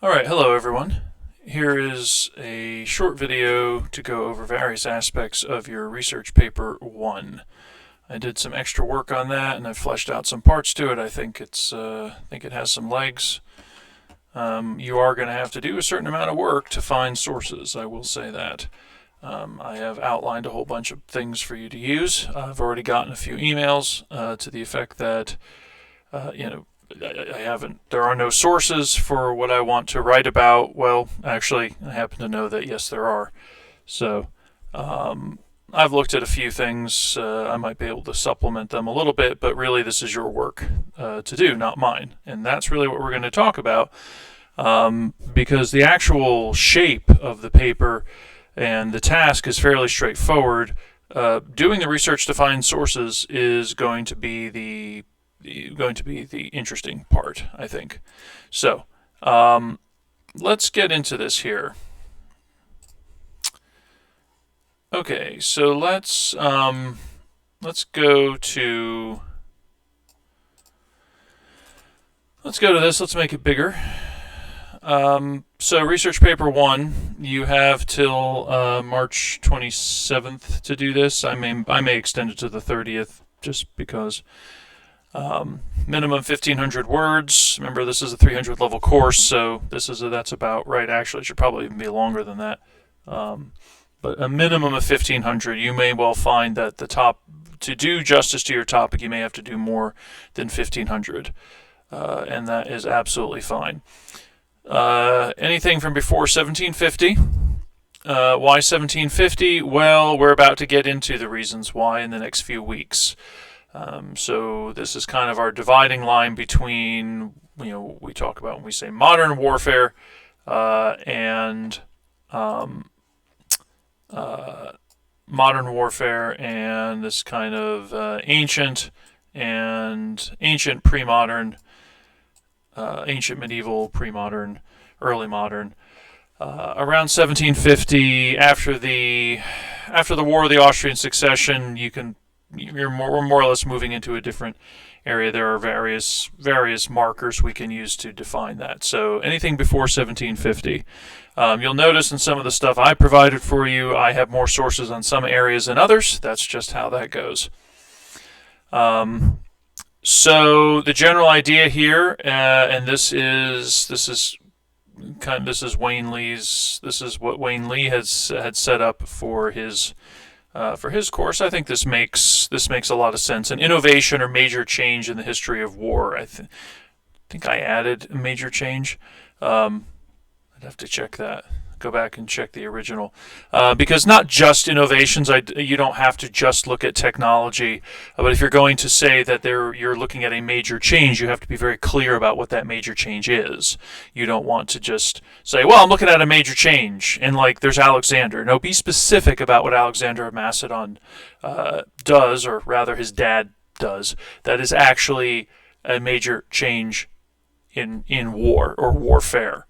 Alright, hello everyone. Here is a short video to go over various aspects of your research paper 1. I did some extra work on that and I fleshed out some parts to it. I think it has some legs. You are going to have to do a certain amount of work to find sources, I will say that. I have outlined a whole bunch of things for you to use. I've already gotten a few emails to the effect that, there are no sources for what I want to write about. Well, actually, I happen to know that yes, there are. So, I've looked at a few things. I might be able to supplement them a little bit, but really this is your work to do, not mine. And that's really what we're going to talk about, because the actual shape of the paper and the task is fairly straightforward. Doing the research to find sources is going to be the interesting part, I think. So, let's get into this here. Okay, so let's go to this. Let's make it bigger. So research paper 1, you have till March 27th to do this. I may extend it to the 30th just because. Minimum 1,500 words. Remember, this is a 300 level course, so that's about right. Actually, it should probably even be longer than that. But a minimum of 1,500. You may well find that to do justice to your topic, you may have to do more than 1,500, and that is absolutely fine. Anything from before 1750. Why 1750? Well, we're about to get into the reasons why in the next few weeks. So this is kind of our dividing line between, what we talk about when we say modern warfare and this kind of ancient pre-modern, ancient medieval, pre-modern, early modern. Around 1750, after the War of the Austrian Succession, we're more or less moving into a different area. There are various markers we can use to define that. So anything before 1750. You'll notice in some of the stuff I provided for you, I have more sources on some areas than others. That's just how that goes. So the general idea here, and this is Wayne Lee's. This is what Wayne Lee had set up for his course. I think this makes a lot of sense. An innovation or major change in the history of war. I think I added a major change. I'd have to check that. Go back and check the original. Because not just innovations, you don't have to just look at technology. But if you're going to say that you're looking at a major change, you have to be very clear about what that major change is. You don't want to just say, well, I'm looking at a major change, and there's Alexander. No, be specific about what Alexander of Macedon does, or rather his dad does. That is actually a major change in war or warfare.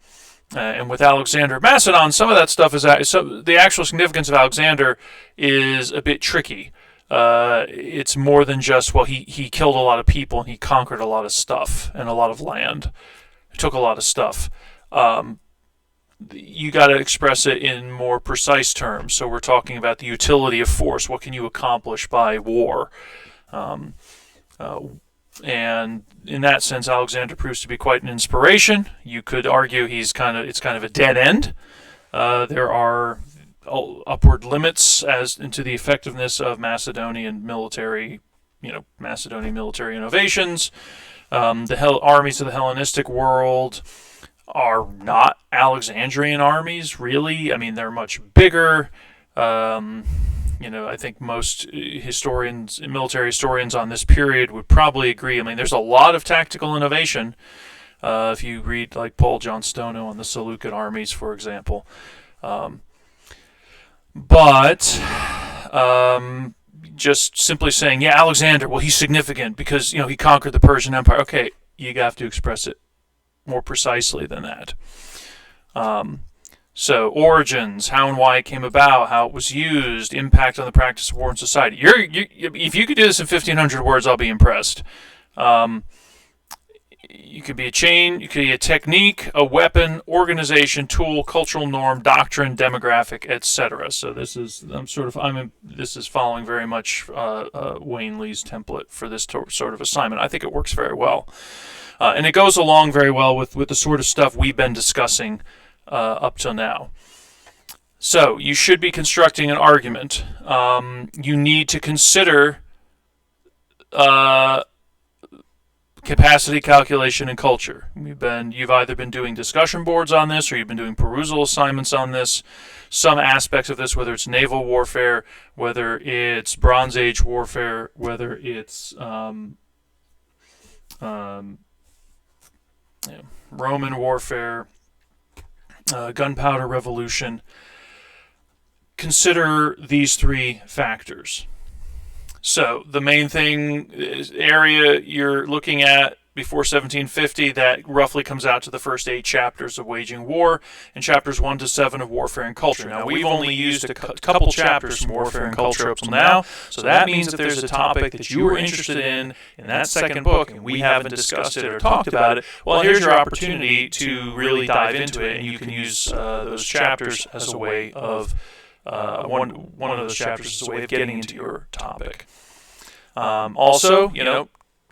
And with Alexander of Macedon, some of that stuff the actual significance of Alexander is a bit tricky. It's more than just, well, he killed a lot of people and he conquered a lot of stuff and a lot of land. He took a lot of stuff. You got to express it in more precise terms. So we're talking about the utility of force. What can you accomplish by war? And in that sense, Alexander proves to be quite an inspiration. You could argue it's kind of a dead end. There are upward limits as into the effectiveness of Macedonian military innovations. The armies of the Hellenistic world are not Alexandrian armies, really. I mean, they're much bigger. I think most military historians on this period would probably agree. I mean, there's a lot of tactical innovation. If you read Paul John Stono on the Seleucid armies, for example. But just simply saying, yeah, Alexander, well, he's significant because, he conquered the Persian Empire. Okay, you have to express it more precisely than that. So, origins, how and why it came about, how it was used, impact on the practice of war in society. If you could do this in 1,500 words, I'll be impressed. You could be a chain, you could be a technique, a weapon, organization, tool, cultural norm, doctrine, demographic, etc. So this is this is following very much Wayne Lee's template for this sort of assignment. I think it works very well, and it goes along very well with the sort of stuff we've been discussing up till now. So you should be constructing an argument. You need to consider capacity calculation and culture. You've either been doing discussion boards on this, or you've been doing perusal assignments on this. Some aspects of this, whether it's naval warfare, whether it's Bronze Age warfare, whether it's Roman warfare, gunpowder revolution. Consider these three factors. So the main thing area you're looking at before 1750, that roughly comes out to the first 8 chapters of Waging War and chapters 1 to 7 of Warfare and Culture. Now, we've only used a couple chapters from Warfare and Culture up till now, so that means that there's a topic that you were interested in that second book, and we haven't discussed it or talked about it. Well, here's your opportunity to really dive into it, and you can use those chapters as a way of one of those chapters is a way of getting into your topic. Also,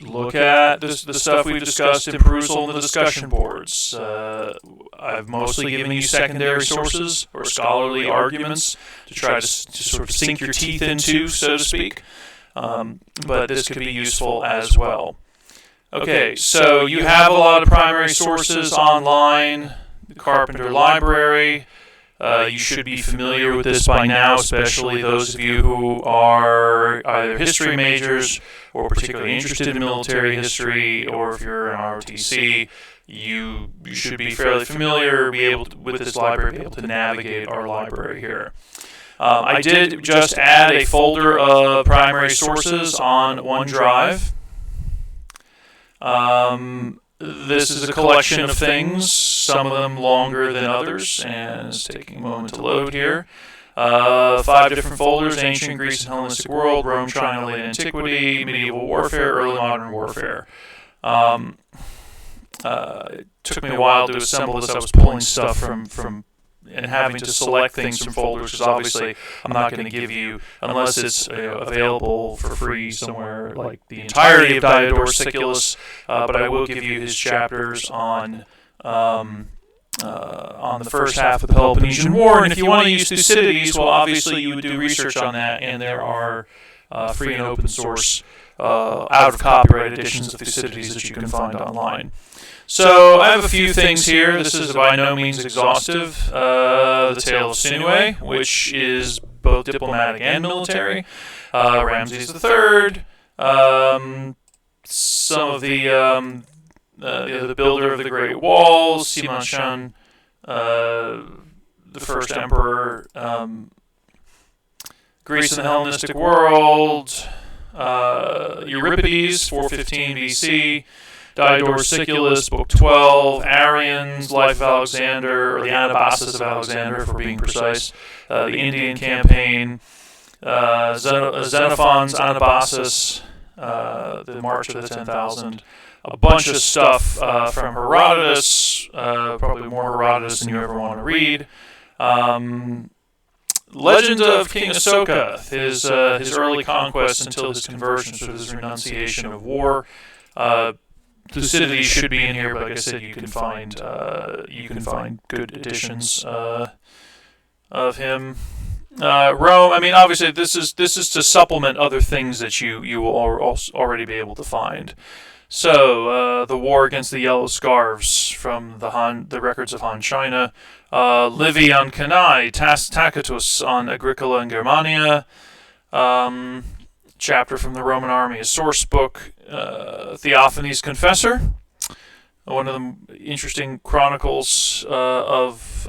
look at the stuff we've discussed in perusal and the discussion boards. I've mostly given you secondary sources or scholarly arguments to try to sort of sink your teeth into, so to speak. But this could be useful as well. Okay, so you have a lot of primary sources online, the Carpenter Library. You should be familiar with this by now, especially those of you who are either history majors or particularly interested in military history, or if you're an ROTC, you should be fairly familiar with this library, be able to navigate our library here. I did just add a folder of primary sources on OneDrive. This is a collection of things, some of them longer than others, and it's taking a moment to load here. 5 different folders: Ancient Greece and Hellenistic World, Rome, China, Late Antiquity, Medieval Warfare, Early Modern Warfare. It took me a while to assemble this. I was pulling stuff from and having to select things from folders, because obviously I'm not going to give you, unless it's available for free somewhere, like the entirety of Diodorus Siculus, but I will give you his chapters on the first half of the Peloponnesian War. And if you want to use Thucydides, well, obviously you would do research on that, and there are free and open source out of copyright editions of Thucydides that you can find online. So I have a few things here. This is by no means exhaustive. The Tale of Sinuhe, which is both diplomatic and military. Ramses III. Some of the builder of the Great Wall, Sima Shun, the first emperor. Greece and the Hellenistic world. Euripides, 415 BC. Diodorus Siculus, Book 12, Arians, Life of Alexander, or the Anabasis of Alexander, if we're being precise, the Indian Campaign, Xenophon's Anabasis, the March of the 10,000, a bunch of stuff from Herodotus, probably more Herodotus than you ever want to read. Legend of King Asoka, his early conquests until his conversion, sort of his renunciation of war. Thucydides should be in here, but like I said, you can find good editions of him. Rome. I mean, obviously, this is to supplement other things that you will already be able to find. So, the war against the Yellow Scarves from the records of Han China. Livy on Cannae, Tacitus on Agricola and Germania. Chapter from the Roman Army, a source book, Theophanes Confessor, one of the interesting chronicles of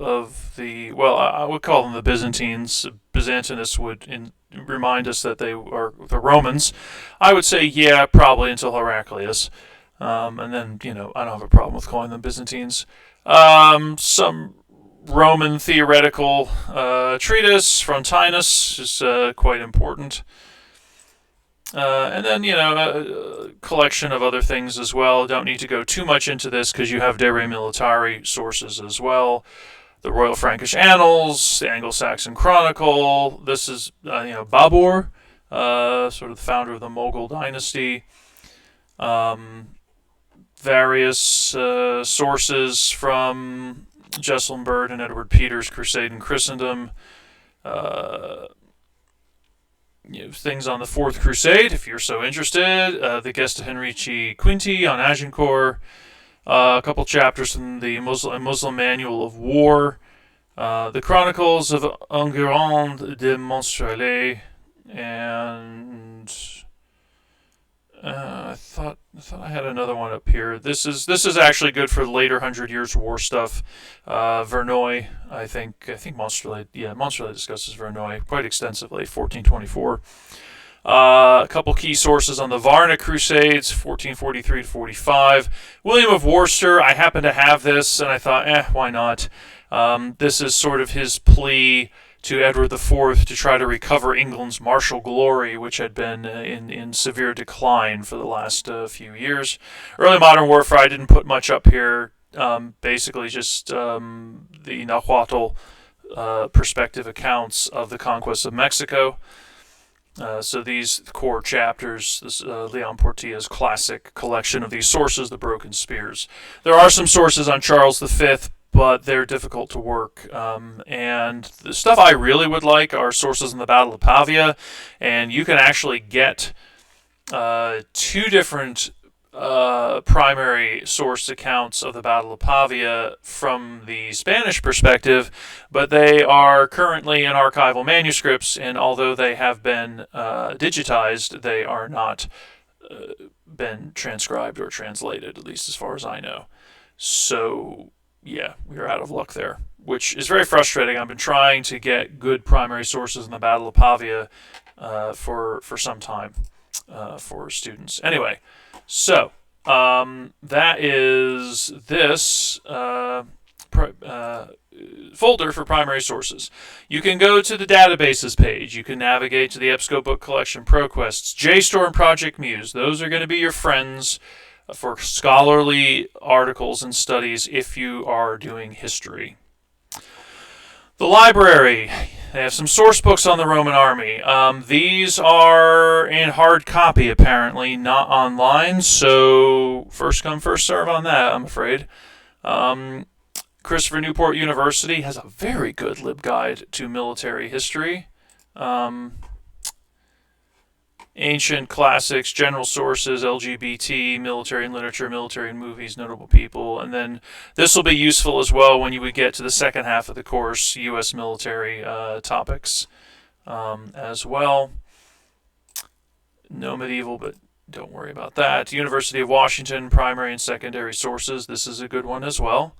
the, well, I would call them the Byzantines. Byzantinists would remind us that they are the Romans. I would say, yeah, probably until Heraclius. And then, I don't have a problem with calling them Byzantines. Some Roman theoretical treatise, Frontinus, is quite important. And then, a collection of other things as well. Don't need to go too much into this because you have De Re Militari sources as well. The Royal Frankish Annals, the Anglo-Saxon Chronicle. This is, Babur, sort of the founder of the Mughal dynasty. Various sources from Jesselyn Bird and Edward Peters' Crusade in Christendom. Uh, Things on the Fourth Crusade, if you're so interested. The Gesta Henrici Quinti on Agincourt. A couple chapters from the Muslim Manual of War. The Chronicles of Enguerrand de Montrelet. And I thought I had another one up here. This is actually good for the later Hundred Years' War stuff. Verneuil, I think Montrelet. Yeah, Montrelet discusses Verneuil quite extensively. 1424. A couple key sources on the Varna Crusades, 1443 to 45. William of Worcester. I happen to have this, and I thought, why not? This is sort of his plea to Edward IV to try to recover England's martial glory, which had been in severe decline for the last few years. Early modern warfare, I didn't put much up here. Basically, just the Nahuatl perspective accounts of the conquest of Mexico. So these core chapters, this Leon Portilla's classic collection of these sources, the Broken Spears. There are some sources on Charles V, but they're difficult to work. And the stuff I really would like are sources in the Battle of Pavia, and you can actually get two different primary source accounts of the Battle of Pavia from the Spanish perspective, but they are currently in archival manuscripts, and although they have been digitized, they are not been transcribed or translated, at least as far as I know. So yeah, we are out of luck there, which is very frustrating. I've been trying to get good primary sources in the Battle of Pavia for some time for students. Anyway, so that is this folder for primary sources. You can go to the databases page. You can navigate to the EBSCO Book Collection ProQuests, JSTOR, and Project Muse. Those are going to be your friends for scholarly articles and studies if you are doing history. The library, they have some source books on the Roman army. These are in hard copy, apparently, not online, so first come, first serve on that, I'm afraid. Christopher Newport University has a very good LibGuide to military history. Ancient classics, general sources, LGBT, military and literature, military and movies, notable people. And then this will be useful as well when you would get to the second half of the course, U.S. military topics as well. No medieval, but don't worry about that. University of Washington, primary and secondary sources. This is a good one as well.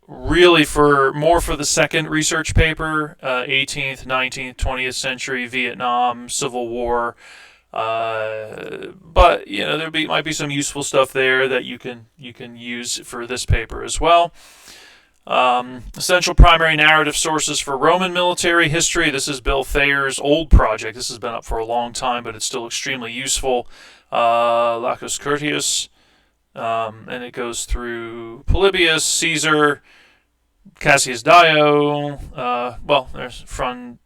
Really for the second research paper, 18th, 19th, 20th century, Vietnam, Civil War. But there might be some useful stuff there that you can use for this paper as well. Essential primary narrative sources for Roman military history. This is Bill Thayer's old project. This has been up for a long time, but it's still extremely useful. Lacus Curtius. And it goes through Polybius, Caesar, Cassius Dio. There's Frontinus,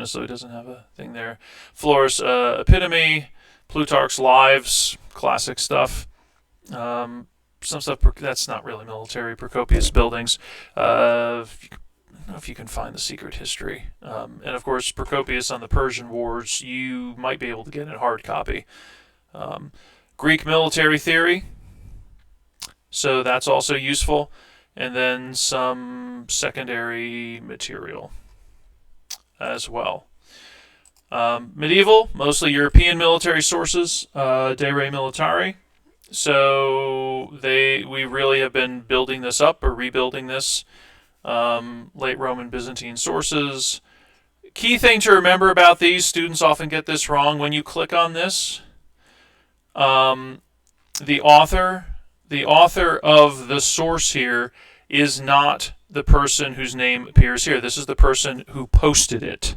so he doesn't have a thing there. Florus Epitome, Plutarch's Lives, classic stuff. Some stuff that's not really military. Procopius Buildings. I don't know if you can find the secret history. And of course, Procopius on the Persian Wars, you might be able to get in hard copy. Greek military theory. So that's also useful. And then some secondary material as well. Medieval, mostly European military sources, De Re Militari. So we really have been building this up or rebuilding this. Late Roman Byzantine sources. Key thing to remember about these, students often get this wrong when you click on this. The author of the source here is not the person whose name appears here. This is the person who posted it.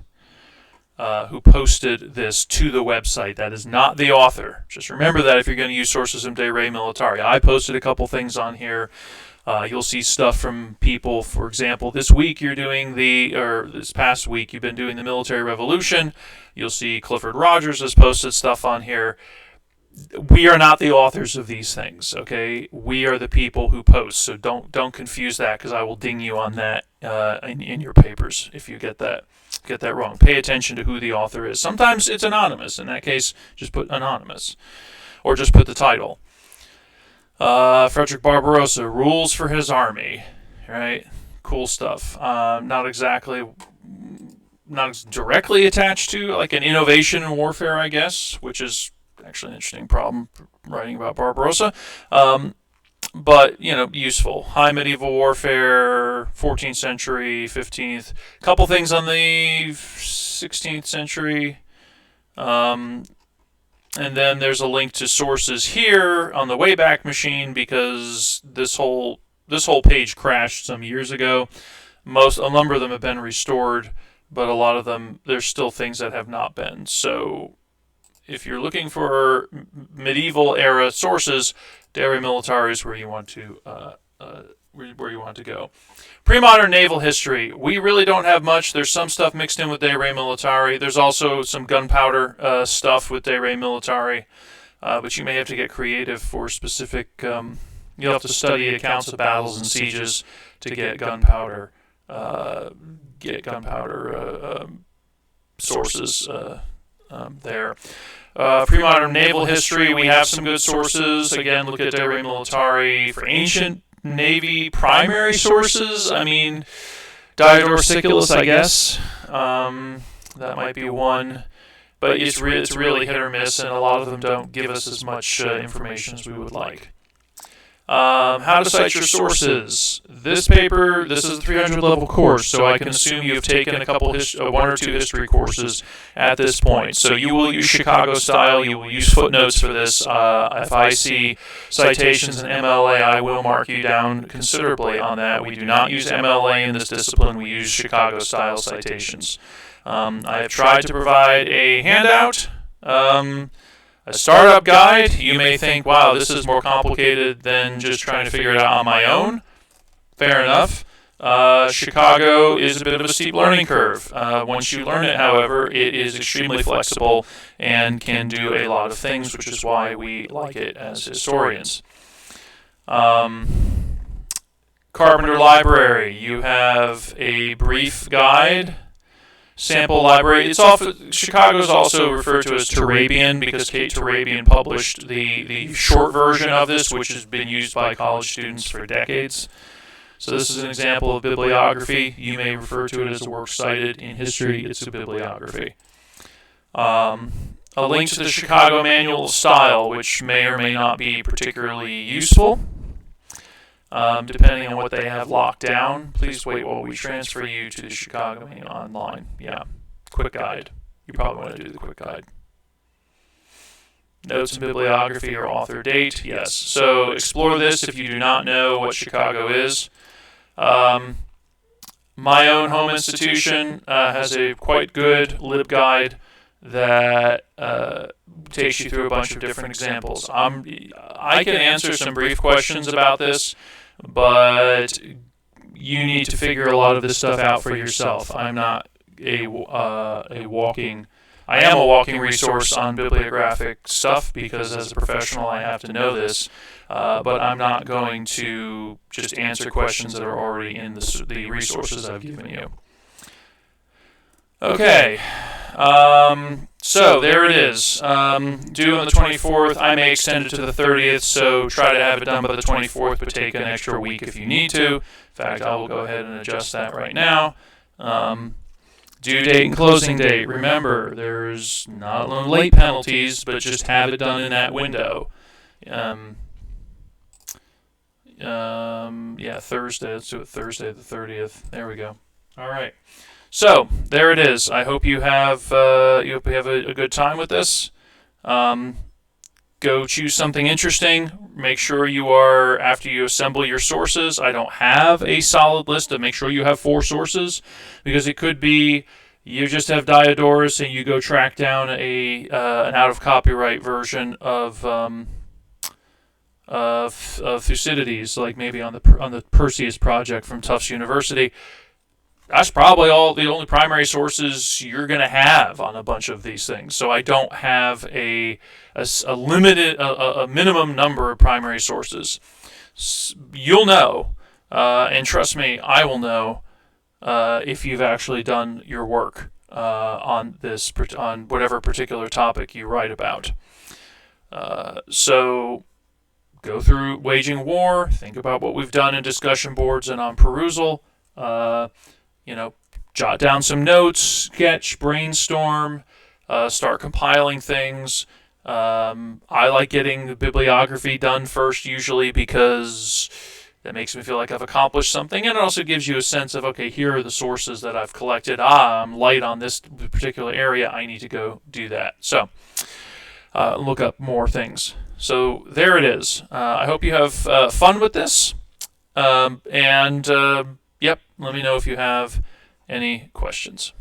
who posted this to the website. That is not the author. Just remember that if you're going to use sources from De Re Militari. I posted a couple things on here. You'll see stuff from people. For example, this past week, you've been doing the military revolution. You'll see Clifford Rogers has posted stuff on here. We are not the authors of these things, okay? We are the people who post. So don't confuse that, because I will ding you on that in your papers if you get that wrong. Pay attention to who the author is. Sometimes it's anonymous. In that case, just put anonymous, or just put the title. Frederick Barbarossa, rules for his army, right? Cool stuff. Not directly attached to like an innovation in warfare, I guess, which is actually an interesting problem writing about Barbarossa. But, useful. High medieval warfare, 14th century, 15th. Couple things on the 16th century. And then there's a link to sources here on the Wayback Machine, because this whole page crashed some years ago. A number of them have been restored, but a lot of them, there's still things that have not been. So if you're looking for medieval era sources, De Re Militari is where you want to go. Pre-modern naval history. We really don't have much. There's some stuff mixed in with De Re Militari. There's also some gunpowder stuff with De Re Militari, but you may have to get creative for specific. You'll have to study accounts of battles and sieges to get gunpowder. Sources there. Pre-modern naval history. We have some good sources. Again, look at De Re Militari. For ancient Navy primary sources, I mean, Diodorus Siculus, I guess. That might be one. But it's really hit or miss, and a lot of them don't give us as much information as we would like. How to cite your sources. This is a 300 level course, so I can assume you have taken one or two history courses at this point. So you will use Chicago style, you will use footnotes for this. If I see citations in MLA, I will mark you down considerably on that. We do not use MLA in this discipline, we use Chicago style citations. I have tried to provide a handout. A startup guide. You may think, wow, this is more complicated than just trying to figure it out on my own. Fair enough. Chicago is a bit of a steep learning curve. Once you learn it, however, it is extremely flexible and can do a lot of things, which is why we like it as historians. Carpenter Library. You have a brief guide. Sample library. Chicago is also referred to as Turabian, because Kate Turabian published the short version of this, which has been used by college students for decades. So this is an example of bibliography. You may refer to it as a work cited in history. It's a bibliography. A link to the Chicago Manual of Style, which may or may not be particularly useful. Depending on what they have locked down. Please wait while we transfer you to the Chicago Manual online. Yeah, quick guide. You probably want to do the quick guide. Notes and bibliography or author date. Yes. So explore this if you do not know what Chicago is. My own home institution has a quite good LibGuide that takes you through a bunch of different examples. I can answer some brief questions about this, but you need to figure a lot of this stuff out for yourself. I'm not I am a walking resource on bibliographic stuff, because as a professional I have to know this, but I'm not going to just answer questions that are already in the resources I've given you. Okay. So there it is. Due on the 24th. I may extend it to the 30th, so try to have it done by the 24th, but take an extra week if you need to. In fact, I will go ahead and adjust that right now. Due date and closing date. Remember, there's not late penalties, but just have it done in that window. Thursday. Let's do it Thursday the 30th. There we go. All right. So there it is. I hope you have a good time with this. Go choose something interesting. Make sure you are, after you assemble your sources. I don't have a solid list, but make sure you have 4 sources, because it could be you just have Diodorus and you go track down an out of copyright version of Thucydides, like maybe on the Perseus project from Tufts University. That's probably the only primary sources you're going to have on a bunch of these things. So I don't have a minimum number of primary sources. You'll know, and trust me, I will know if you've actually done your work on whatever particular topic you write about. So go through Waging War, think about what we've done in discussion boards and on perusal. Jot down some notes, sketch, brainstorm, start compiling things. I like getting the bibliography done first usually because that makes me feel like I've accomplished something, and it also gives you a sense of, okay, here are the sources that I've collected. I'm light on this particular area. I need to go do that. So look up more things. So there it is. I hope you have fun with this. Yep, let me know if you have any questions.